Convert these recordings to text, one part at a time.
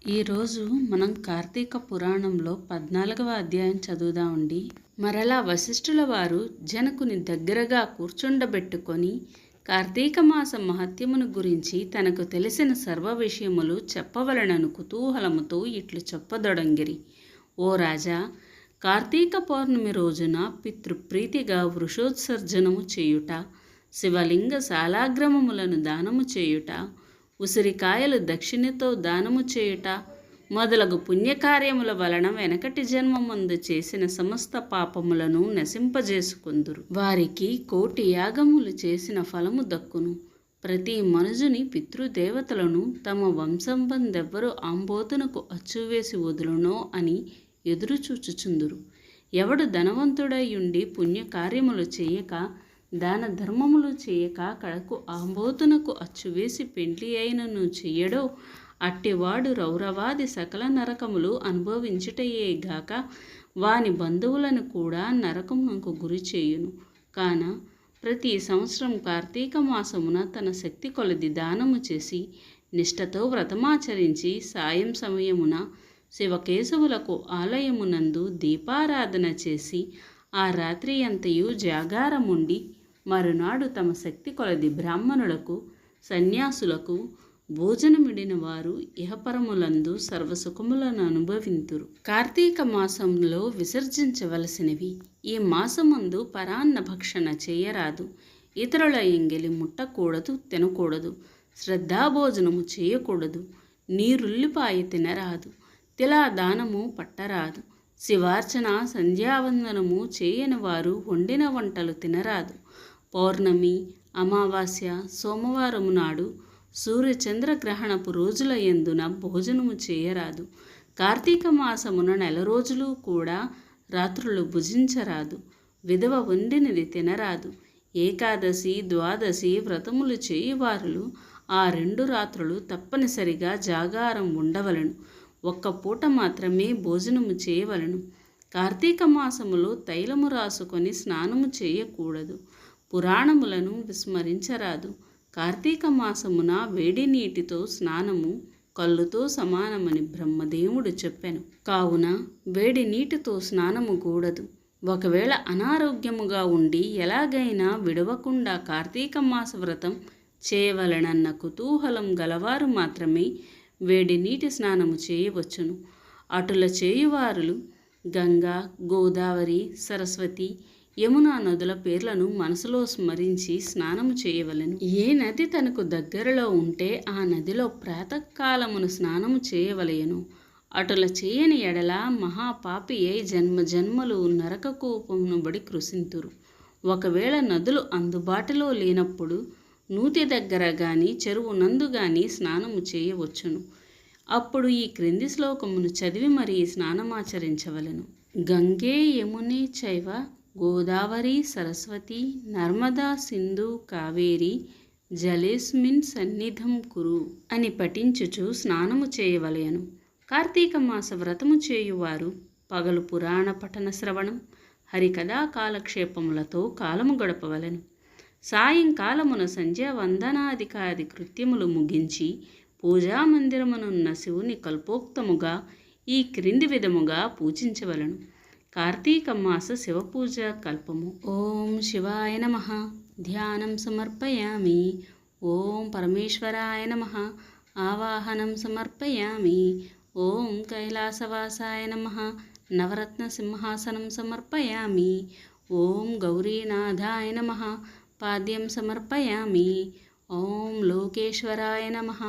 ఈరోజు మనం కార్తీక పురాణంలో 14వ అధ్యాయం చదువుదామండి. మరలా వశిష్ఠుల వారు జనకుని దగ్గరగా కూర్చుండబెట్టుకొని కార్తీక మాస మహత్యమును గురించి తనకు తెలిసిన సర్వ విషయములు చెప్పవలనను కుతూహలముతో ఇట్లు చెప్పదొడంగిరి. ఓ రాజా, కార్తీక పౌర్ణమి రోజున పితృప్రీతిగా వృషోత్సర్జనము చేయుట, శివలింగ శాలాగ్రమములను దానము చేయుట, ఉసిరికాయలు దక్షిణతో దానము చేయుట మొదలగు పుణ్యకార్యముల వలన వెనకటి జన్మమందు చేసిన సమస్త పాపములను నశింపజేసుకుందురు. వారికి కోటి యాగములు చేసిన ఫలము దక్కును. ప్రతి మనుజుని పితృదేవతలను తమ వంశంబందెవ్వరు ఆంబోతునకు అచ్చువేసి వదులునో అని ఎదురుచూచుచుందురు. ఎవడు ధనవంతుడయ్యుండి పుణ్యకార్యములు చేయక దాన ధర్మములు చేయక కడకు ఆంబోతునకు అచ్చువేసి పెండ్లి అయినను చెయ్యడో అట్టివాడు రౌరవాది సకల నరకములు అనుభవించుటయేగాక వాని బంధువులను కూడా నరకమునకు గురి చేయును. కాన ప్రతి సంవత్సరం కార్తీక మాసమున తన శక్తి కొలది దానము చేసి నిష్ఠతో వ్రతమాచరించి సాయం సమయమున శివకేశవులకు ఆలయమునందు దీపారాధన చేసి ఆ రాత్రి అంతయు జాగారముండి మరునాడు తమ శక్తి కొలది బ్రాహ్మణులకు సన్యాసులకు భోజనమిడిన వారు ఇహపరములందు సర్వసుఖములను అనుభవింతురు. కార్తీక మాసంలో విసర్జించవలసినవి. ఈ మాసమందు పరాన్న భక్షణ చేయరాదు. ఇతరుల ఎంగిలి ముట్టకూడదు, తినకూడదు. శ్రద్ధాభోజనము చేయకూడదు. నీరుల్లిపాయ తినరాదు. తిలా దానము పట్టరాదు. శివార్చన సంధ్యావందనము చేయని వారు వండిన వంటలు తినరాదు. పౌర్ణమి, అమావాస్య, సోమవారము నాడు సూర్యచంద్రగ్రహణపు రోజుల యందున భోజనము చేయరాదు. కార్తీక మాసమున 4 రోజులు కూడా రాత్రులు భుజించరాదు. విధవ వండినది తినరాదు. ఏకాదశి, ద్వాదశి వ్రతములు చేయువారులు ఆ 2 రాత్రులు తప్పనిసరిగా జాగారం ఉండవలను. ఒక్క పూట మాత్రమే భోజనము చేయవలను. కార్తీక మాసములో తైలము రాసుకొని స్నానము చేయకూడదు. పురాణములను విస్మరించరాదు. కార్తీక మాసమున వేడి నీటితో స్నానము కళ్ళుతో సమానమని బ్రహ్మదేవుడు చెప్పెను. కావున వేడి నీటితో స్నానము కూడదు. ఒకవేళ అనారోగ్యముగా ఉండి ఎలాగైనా విడవకుండా కార్తీక మాస వ్రతం చేయవలనన్న కుతూహలం గలవారు మాత్రమే వేడి నీటి స్నానము చేయవచ్చును. అటుల చేయువారులు గంగా, గోదావరి, సరస్వతి, యమునా నదుల పేర్లను మనసులో స్మరించి స్నానము చేయవలెను. ఏ నది తనకు దగ్గరలో ఉంటే ఆ నదిలో ప్రాతకాలమున స్నానము చేయవలెను. అటుల చేయని ఎడల మహాపాపి అయి జన్మజన్మలు నరక కూపమును బడి కృశింతురు. ఒకవేళ నదులు అందుబాటులో లేనప్పుడు నూతి దగ్గర గాని చెరువు నందు గాని స్నానము చేయవచ్చును. అప్పుడు ఈ క్రింది శ్లోకమును చదివి మరీ స్నానమాచరించవలెను. గంగే యమునే చైవ గోదావరి సరస్వతి నర్మదా సింధు కావేరి జలేస్మిన్ సన్నిధం కురు అని పఠించుచు స్నానము చేయవలెను. కార్తీక మాస వ్రతము చేయువారు పగలు పురాణ పఠన శ్రవణం, హరికథా కాలక్షేపములతో కాలము గడపవలెను. సాయంకాలమున సంధ్యావందనాదికాది కృత్యములు ముగించి పూజామందిరమునున్న శివుని కల్పోక్తముగా ఈ క్రింది విధముగా పూజించవలను. కార్తీక మాస శివపూజ కల్పము. ఓం శివాయ నమః. ధ్యానం సమర్పయామి. ఓం పరమేశ్వరాయ నమః. ఆవాహనం సమర్పయామి. ఓం కైలాసవాసాయ నమః. నవరత్న సింహాసనం సమర్పయామి. ఓం గౌరీనాథాయ నమః. పాద్యం సమర్పయామి. ఓం లోకేశ్వరాయ నమః.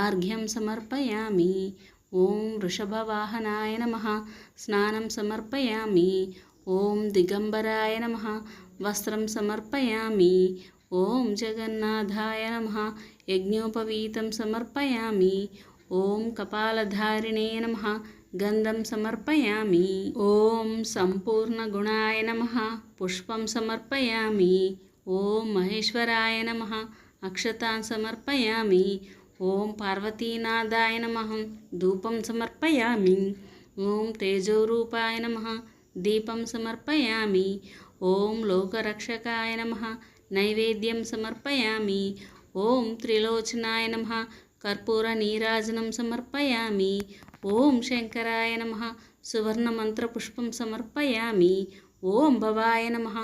ఆర్ఘ్యం సమర్పయామి. ఓం వృషభవాహనాయ నమః. స్నానం సమర్పయామి. ఓం దిగంబరాయ నమః. వస్త్రం సమర్పయామి. ఓం జగన్నాథాయ నమః. యజ్ఞోపవీతం సమర్పయామి. ఓం కపాలధారిణే నమః. గంధం సమర్పయామి. ఓం సంపూర్ణగుణాయ నమః. పుష్పం సమర్పయామి. ఓం మహేశ్వరాయ నమః. అక్షతాన్ సమర్పయామి. ఓం పార్వతీనాథాయ నమః. ధూపం సమర్పయామి. ఓం తేజోరూపాయ నమః. దీపం సమర్పయామి. ఓం లోకరక్షకాయ నమః. నైవేద్యం సమర్పయామి. ఓం త్రిలోచనాయ నమః. కర్పూర నీరాజనం సమర్పయామి. ఓం శంకరాయ నమః. సువర్ణమంత్రపుష్పం సమర్పయామి. ఓం భవాయ నమః.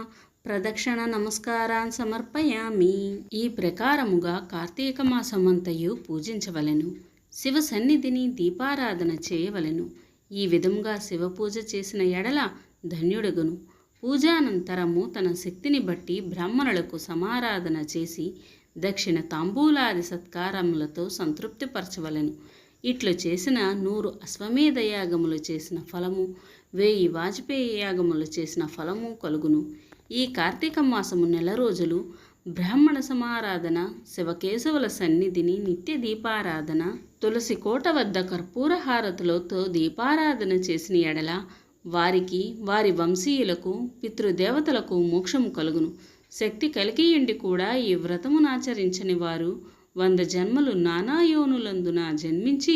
ప్రదక్షిణ నమస్కారాన్ సమర్పయామి. ఈ ప్రకారముగా కార్తీక మాసమంతయు పూజించవలెను. శివ సన్నిధిని దీపారాధన చేయవలెను. ఈ విధముగా శివపూజ చేసిన ఎడల ధన్యుడగును. పూజానంతరము తన శక్తిని బట్టి బ్రాహ్మణులకు సమారాధన చేసి దక్షిణ తాంబూలాది సత్కారములతో సంతృప్తిపరచవలెను. ఇట్లు చేసిన 100 అశ్వమేధ యాగములు చేసిన ఫలము, 1000 వాజపేయ యాగములు చేసిన ఫలము కలుగును. ఈ కార్తీక మాసము నెల రోజులు బ్రాహ్మణ సమారాధన, శివకేశవుల సన్నిధిని నిత్య దీపారాధన, తులసి కోట వద్ద కర్పూర హారతులతో దీపారాధన చేసిన ఎడల వారికి, వారి వంశీయులకు, పితృదేవతలకు మోక్షము కలుగును. శక్తి కలిగియుండి కూడా ఈ వ్రతమునాచరించని వారు 100 జన్మలు నానాయోనులందున జన్మించి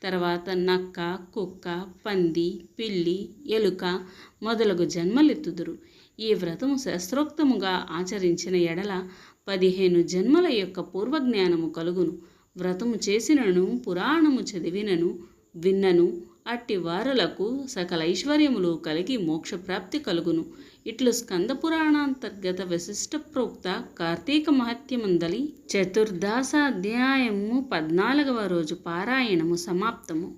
తర్వాత నక్క, కుక్క, పంది, పిల్లి, ఎలుక మొదలగు జన్మలెత్తుదురు. ఈ వ్రతము శాస్త్రోక్తముగా ఆచరించిన ఎడల 15 జన్మల యొక్క పూర్వజ్ఞానము కలుగును. వ్రతము చేసినను, పురాణము చదివినను, విన్నను అట్టి వారులకు సకల ఐశ్వర్యములు కలిగి మోక్షప్రాప్తి కలుగును. ఇట్లు స్కంద పురాణాంతర్గత విశిష్ట ప్రోక్త కార్తీక మహత్యమందలి చతుర్దశాధ్యాయము 14వ రోజు పారాయణము సమాప్తము.